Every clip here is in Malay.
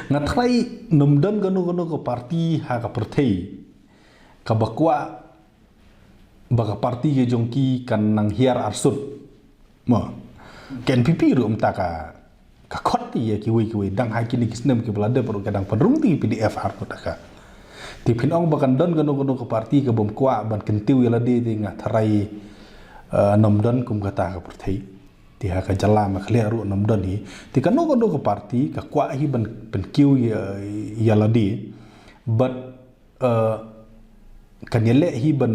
Ngatrai numdan ganu ke parti ha ka pertei ka bakwa baka parti ke jongki kan nang hiar arsut mo ken pipi ru umta ka khot ya kiwi dang ha kini kisnem ke belada per kadang penrung ti PDF har ko taka ti pinong bakan don ganu ke parti ke bom kwa ban kentiu ya lade ti ngatrai numdan kum kata ka pertei ti ha ka jala ma khlia ru numdan hi ti kanu ke parti ka kwa hi ban penkiu ya lade but kan yele hi ban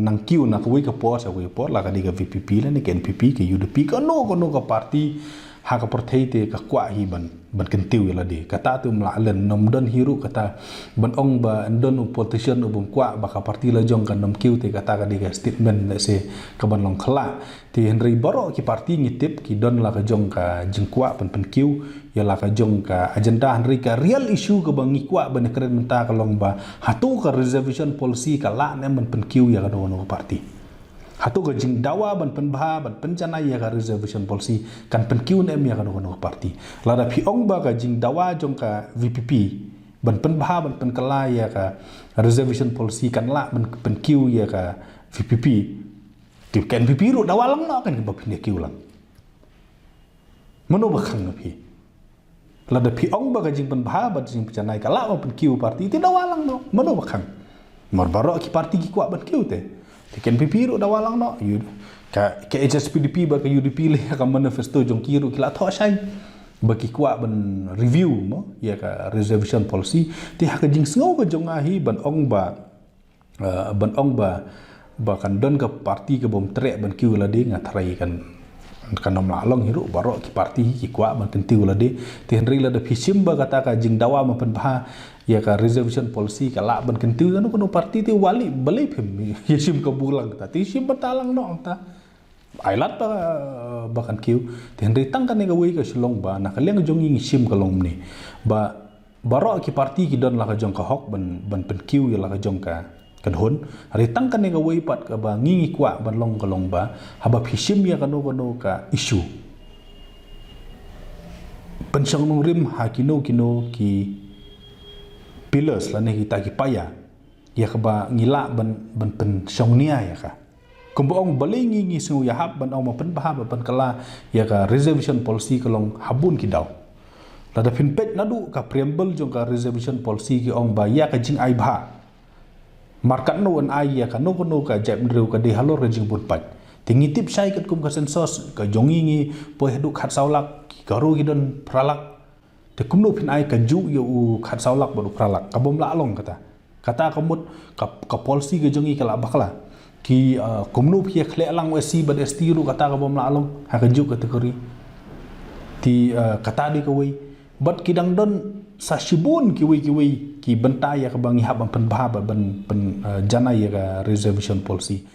nang kiu na kuwi ka pos la ka di ka VPP la ni ken PP ke UDP ka no ka parti ha ka perthei te ka kwa hi ban kentiu la de kata tu mla len nom don hiru kata ban ong ba ndon politician ubum kwa ba ka parti la jong kan nom kiu te kata ka di ka statement se ka ban long khla ti henry boro ki parti ngitip ki don la ka jong ka jingkwa pen kiu ya la ka jong ka agenda henry ka real issue ka bang ngikwa ban keren menta ka long ba hatu ka reservation policy ka la ne man pen kiu ya ka do no parti hatu ka jing dawa ban penbha ban pencana ya ka reservation policy kan penkiu nem ya ka no parti lada phi ong ba ka jing dawa jong ka VPP ban penbha ban penkala ya ka reservation policy kan la ban penkiu ya ka VPP ti kan VPP ru dawa lang no kan ba phin kiu lang mano ba khang na phi lada phi ong ba ka jing penbha ban jing pencana ka la ban penkiu parti ti dawa lang no mano ba khang mar baro ki parti ki kwa ban kiu te Tiken pipiru dah walang no, ka HSPDP ba ka UDP le ka manifesto jong kiru kila tho sai bagi kuat ban review mo ya ka reservation policy ti ha ka jing sngo ka jong ahi ban ong ba kan don ka parti ka bom trek ban kiu la de ngatrai kan nom la long hiru baro ki parti ki kuat ban kentiu la de ti henry la de pisim ba kata ka jing dawa ma pen bah ya ka reservation policy ka la ban kentiu kan no parti ti wali beli phim yesim ka bulang ta ti sim batalang no ta ailat ba kan kiu ti henry tang kan ga wi ka silong ba na ka leng jong ing sim ka long ni ba baro ki parti ki don la ka jong ka hok ban pen kiu ya la ka jong ka kan hon hari tang kan ga wi pat ka ba ngi kwa ban long ka long ba haba phisim ya kan no ka issue pensyang nong rim hakino kino ki pillars la ne kita ki paya ya ka ba ngila ban pen syong nia ya ka kumboong balingi ngi sungu ya hab ban ong ma pen bahab ban kala ya ka reservation policy kalong habun ki daw la da pin pet nadu ka preamble jong ka reservation policy ki ong ba ya ka jing ai bha markat no an ai ya ka no ka jap ndru ka de halor jing bun pat tingitip sai kat kum ka sensos ka jongi ngi po hedu khat saulak ki garu ki don pralak te kumno pin ai ka ju yo khat saulak bodu pralak ka bom la long kata kamut ka policy ka jongi kala bakla ki kumno phi khle lang wesi bad esti ru kata ka bom la long ha ka ju kategori ti kata di ka wi bat kidang don sa shibun ki benta ya ka bangi hab ban bah ban jana ya ka reservation policy